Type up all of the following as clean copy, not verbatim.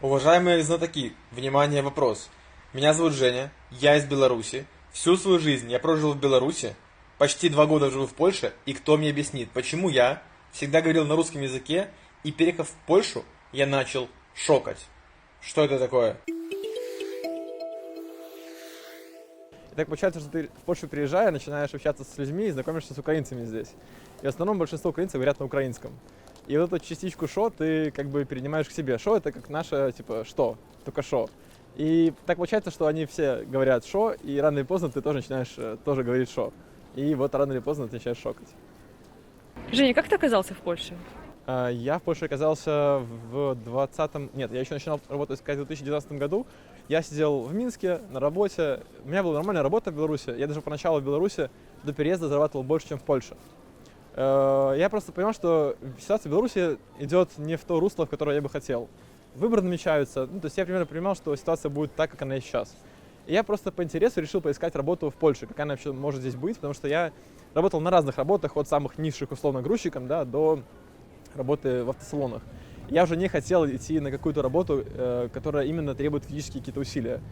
Уважаемые знатоки, внимание, вопрос. Меня зовут Женя, я из Беларуси. Всю свою жизнь я прожил в Беларуси, почти 2 года живу в Польше, и кто мне объяснит, почему я всегда говорил на русском языке, и переехав в Польшу, я начал шокать. Что это такое? И так получается, что ты в Польшу приезжая, начинаешь общаться с людьми и знакомишься с украинцами здесь. И в основном большинство украинцев говорят на украинском. И вот эту частичку «шо» ты как бы перенимаешь к себе. «Шо» — это как наше, типа, «что», только «шо». И так получается, что они все говорят «шо», и рано или поздно ты тоже начинаешь тоже говорить «шо». И вот рано или поздно ты начинаешь шокать. Женя, как ты оказался в Польше? Я в Польше оказался в 20-м... Нет, я еще начинал работать в 2019 году. Я сидел в Минске на работе. У меня была нормальная работа в Беларуси. Я даже поначалу в Беларуси до переезда зарабатывал больше, чем в Польше. Я просто понимал, что ситуация в Беларуси идет не в то русло, в которое я бы хотел. Выборы намечаются. То есть я примерно понимал, что ситуация будет так, как она и сейчас. И я просто по интересу решил поискать работу в Польше, какая она вообще может здесь быть, потому что я работал на разных работах, от самых низших, условно, грузчиком, да, до работы в автосалонах. Я уже не хотел идти на какую-то работу, которая именно требует физические какие-то усилия.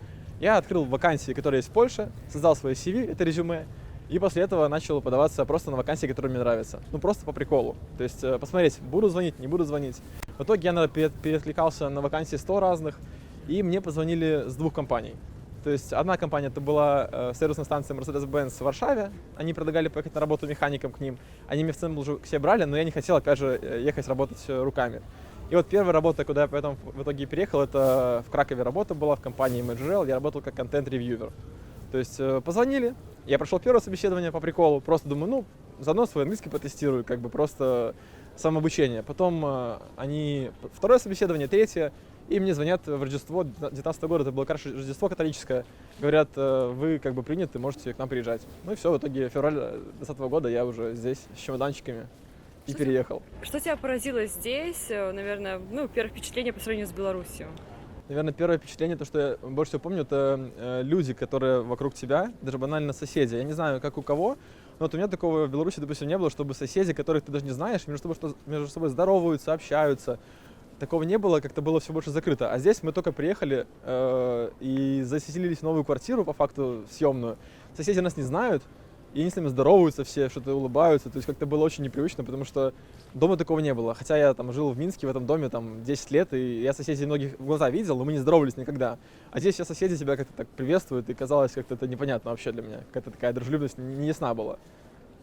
Я открыл вакансии, которые есть в Польше, создал свое CV, это резюме, и после этого начал подаваться просто на вакансии, которые мне нравятся. Просто по приколу. То есть посмотреть, буду звонить, не буду звонить. В итоге я перекликался на вакансии 100 разных, и мне позвонили с 2 компаний. То есть одна компания — это была сервисная станция Mercedes-Benz в Варшаве. Они предлагали поехать на работу механиком к ним. Они меня в целом уже к себе брали, но я не хотел, опять же, ехать работать руками. И вот первая работа, куда я поэтому в итоге переехал, это в Кракове работа была в компании MGL. Я работал как контент-ревьювер. То есть позвонили, я прошел первое собеседование по приколу, просто думаю, заодно свой английский потестирую, как бы просто самообучение. Потом второе собеседование, третье, и мне звонят в Рождество 2019 года, это было как раз Рождество католическое, говорят, вы как бы приняты, можете к нам приезжать. Ну и все, в итоге февраль 2020 года я уже здесь с чемоданчиками и переехал. Что тебя поразило здесь, наверное, первое впечатление по сравнению с Беларусью? Наверное, первое впечатление, то, что я больше всего помню, это люди, которые вокруг тебя, даже банально соседи. Я не знаю, как у кого, но вот у меня такого в Беларуси, допустим, не было, чтобы соседи, которых ты даже не знаешь, между собой здороваются, общаются. Такого не было, как-то было все больше закрыто. А здесь мы только приехали и заселились в новую квартиру, по факту съемную. Соседи нас не знают, и они с нами здороваются все, что-то улыбаются. То есть как-то было очень непривычно, потому что дома такого не было. Хотя я там жил в Минске, в этом доме там 10 лет, и я соседей многих в глаза видел, но мы не здоровались никогда. А здесь все соседи тебя как-то так приветствуют, и казалось, как-то это непонятно вообще для меня. Какая-то такая дружелюбность не ясна была.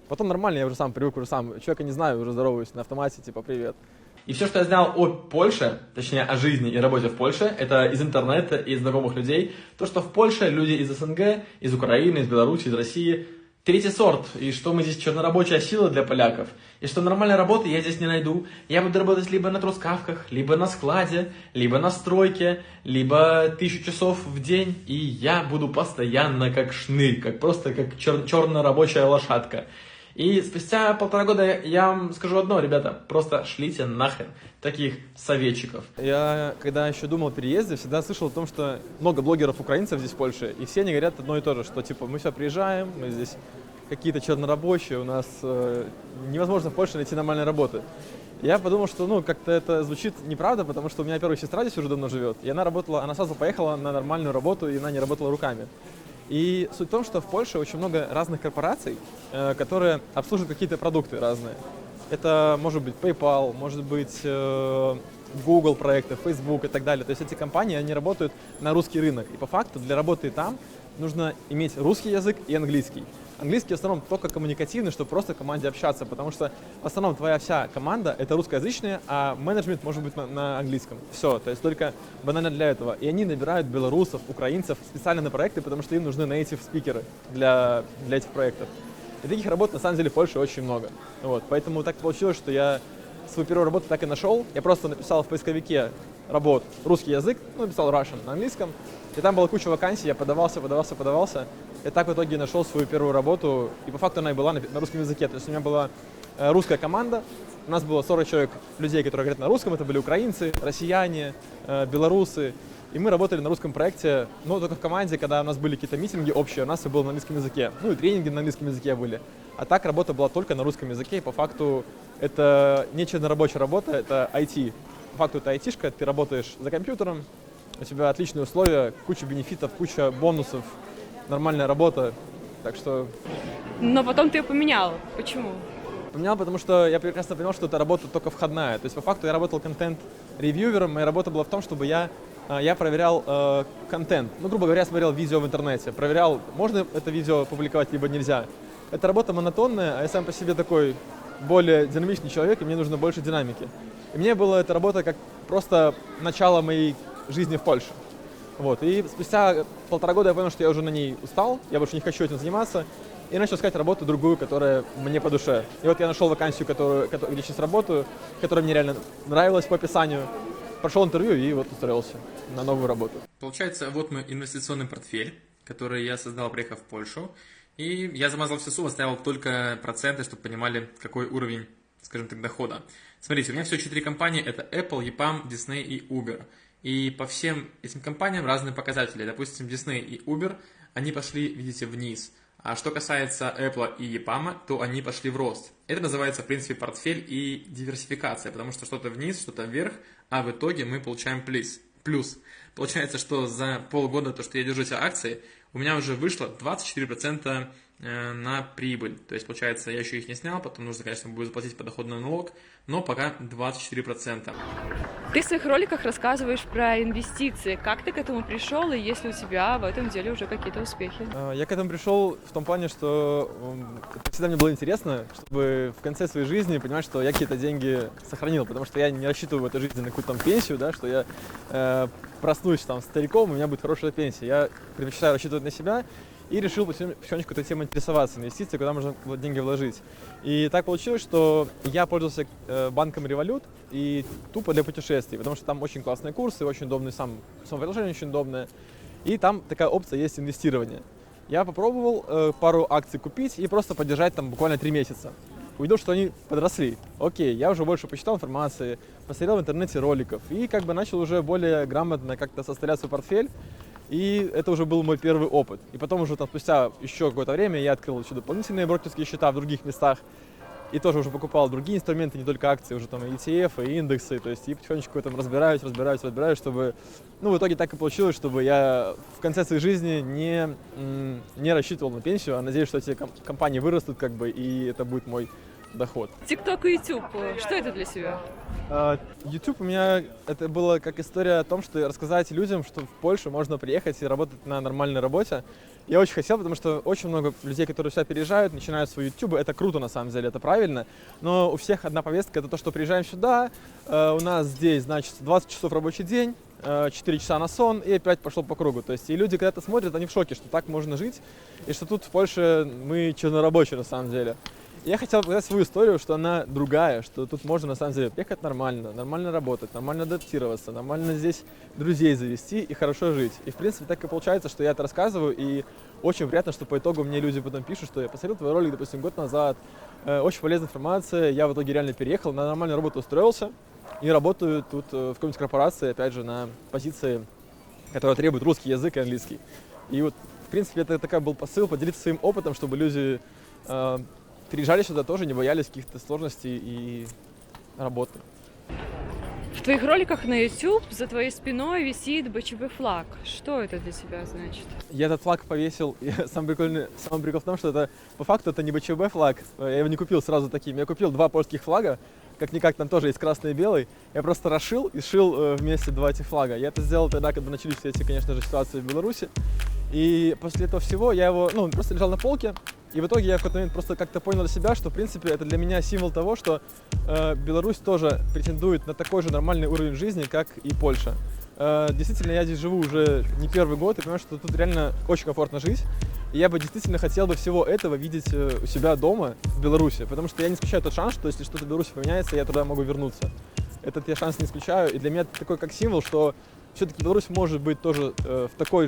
Потом нормально, я уже сам привык, уже сам человека не знаю, уже здороваюсь на автомате, типа привет. И все, что я знал о Польше, точнее о жизни и работе в Польше, это из интернета и из знакомых людей. То, что в Польше люди из СНГ, из Украины, из Беларуси, из России третий сорт, и что мы здесь чернорабочая сила для поляков, и что нормальной работы я здесь не найду. Я буду работать либо на трускавках, либо на складе, либо на стройке, либо 1000 часов в день, и я буду постоянно как шнырь, просто как чернорабочая лошадка. И спустя 1,5 года я вам скажу одно, ребята, просто шлите нахрен таких советчиков. Я, когда еще думал о переезде, всегда слышал о том, что много блогеров-украинцев здесь в Польше, и все они говорят одно и то же, что типа мы все приезжаем, мы здесь какие-то чернорабочие, у нас невозможно в Польше найти нормальной работы. Я подумал, что как-то это звучит неправда, потому что у меня первая сестра здесь уже давно живет, и она сразу поехала на нормальную работу, и она не работала руками. И суть в том, что в Польше очень много разных корпораций, которые обслуживают какие-то продукты разные. Это может быть PayPal, может быть Google проекты, Facebook и так далее. То есть эти компании, они работают на русский рынок. И по факту для работы там нужно иметь русский язык и английский. Английский в основном только коммуникативный, чтобы просто в команде общаться, потому что в основном твоя вся команда — это русскоязычная, а менеджмент может быть на английском. Все, то есть только банально для этого. И они набирают белорусов, украинцев специально на проекты, потому что им нужны native спикеры для этих проектов. И таких работ на самом деле в Польше очень много. Поэтому так получилось, что я свою первую работу так и нашел. Я просто написал в поисковике работ русский язык, написал Russian на английском, и там была куча вакансий, я подавался. И так в итоге нашел свою первую работу, и по факту она и была на русском языке. То есть у меня была русская команда, у нас было 40 человек людей, которые говорят на русском, это были украинцы, россияне, белорусы. И мы работали на русском проекте, только в команде, когда у нас были какие-то митинги общие, у нас все было на английском языке. И тренинги на английском языке были. А так работа была только на русском языке, и по факту это не чернорабочая работа, это IT. по факту это айтишка, ты работаешь за компьютером, у тебя отличные условия, куча бенефитов, куча бонусов, нормальная работа, так что... Но потом ты ее поменял. Почему? Поменял, потому что я прекрасно понял, что эта работа только входная. То есть, по факту, я работал контент-ревьювером, моя работа была в том, чтобы я проверял контент. Ну, грубо говоря, я смотрел видео в интернете, проверял, можно это видео публиковать, либо нельзя. Эта работа монотонная, а я сам по себе такой более динамичный человек, и мне нужно больше динамики. И мне была эта работа как просто начало моей жизни в Польше. Вот. И спустя 1,5 года я понял, что я уже на ней устал, я больше не хочу этим заниматься, и начал искать работу другую, которая мне по душе. И вот я нашел вакансию, где сейчас работаю, которая мне реально нравилась по описанию. Прошел интервью и вот устроился на новую работу. Получается, вот мой инвестиционный портфель, который я создал, приехав в Польшу. И я замазал всю сумму, оставил только проценты, чтобы понимали, какой уровень, скажем так, дохода. Смотрите, у меня всего 4 компании, это Apple, EPAM, Disney и Uber. И по всем этим компаниям разные показатели. Допустим, Disney и Uber, они пошли, видите, вниз. А что касается Apple и EPAM, то они пошли в рост. Это называется, в принципе, портфель и диверсификация, потому что что-то вниз, что-то вверх, а в итоге мы получаем плюс. Получается, что за полгода, то, что я держу эти акции, у меня уже вышло 24% на прибыль. То есть, получается, я еще их не снял, потом нужно, конечно, будет заплатить подоходный налог, но пока 24%. Ты в своих роликах рассказываешь про инвестиции. Как ты к этому пришел, и есть ли у тебя в этом деле уже какие-то успехи? Я к этому пришел в том плане, что всегда мне было интересно, чтобы в конце своей жизни понимать, что я какие-то деньги сохранил, потому что я не рассчитываю в этой жизни на какую-то там пенсию, да, что я проснусь там стариком, и у меня будет хорошая пенсия. Я предпочитаю рассчитывать на себя и решил потихонечку этой темой интересоваться, инвестиции, куда можно деньги вложить. И так получилось, что я пользовался банком Revolut и тупо для путешествий, потому что там очень классные курсы, очень удобный само приложение очень удобное, и там такая опция есть инвестирование. Я попробовал пару акций купить и просто подержать там буквально 3 месяца. Увидел, что они подросли. Окей, я уже больше почитал информации, посмотрел в интернете роликов и как бы начал уже более грамотно как-то составлять свой портфель. И это уже был мой первый опыт. И потом уже там спустя еще какое-то время я открыл еще дополнительные брокерские счета в других местах. И тоже уже покупал другие инструменты, не только акции, уже там и ETF, и индексы. То есть и потихонечку там разбираюсь, чтобы... Ну, в итоге так и получилось, чтобы я в конце своей жизни не рассчитывал на пенсию, а надеюсь, что эти компании вырастут, как бы, и это будет мой доход. ТикТок и YouTube, что это для себя? YouTube у меня это была как история о том, что рассказать людям, что в Польшу можно приехать и работать на нормальной работе. Я очень хотел, потому что очень много людей, которые сюда переезжают, начинают свой YouTube. Это круто, на самом деле, это правильно. Но у всех одна повестка — это то, что приезжаем сюда, у нас здесь, значит, 20 часов рабочий день, 4 часа на сон, и опять пошел по кругу. То есть и люди, когда это смотрят, они в шоке, что так можно жить, и что тут в Польше мы чернорабочие, на самом деле. Я хотел показать свою историю, что она другая, что тут можно на самом деле приехать нормально работать, нормально адаптироваться, нормально здесь друзей завести и хорошо жить. И в принципе так и получается, что я это рассказываю, и очень приятно, что по итогу мне люди потом пишут, что я посмотрел твой ролик, допустим, год назад, очень полезная информация, я в итоге реально переехал, на нормальную работу устроился и работаю тут в какой-нибудь корпорации, опять же, на позиции, которая требует русский язык и английский. И вот, в принципе, это такой был посыл, поделиться своим опытом, чтобы люди приезжали сюда тоже, не боялись каких-то сложностей и работы. В твоих роликах на YouTube за твоей спиной висит БЧБ флаг. Что это для тебя значит? Я этот флаг повесил, и самый прикол в том, что это по факту это не БЧБ флаг, я его не купил сразу таким, я купил 2 польских флага, как-никак там тоже есть красный и белый, я просто расшил и сшил вместе 2 этих флага. Я это сделал тогда, когда начались все эти, конечно же, ситуации в Беларуси, и после этого всего я его, он просто лежал на полке, и в итоге я в какой-то момент просто как-то понял для себя, что, в принципе, это для меня символ того, что Беларусь тоже претендует на такой же нормальный уровень жизни, как и Польша. Действительно, я здесь живу уже не первый год и понимаю, что тут реально очень комфортно жить. И я бы действительно хотел бы всего этого видеть у себя дома в Беларуси, потому что я не исключаю тот шанс, что если что-то в Беларуси поменяется, я туда могу вернуться. Этот я шанс не исключаю, и для меня это такой как символ, что все-таки Беларусь может быть тоже в таком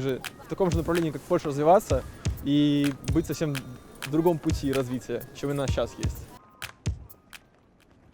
же направлении, как Польша, развиваться и быть совсем в другом пути развития, чем у нас сейчас есть.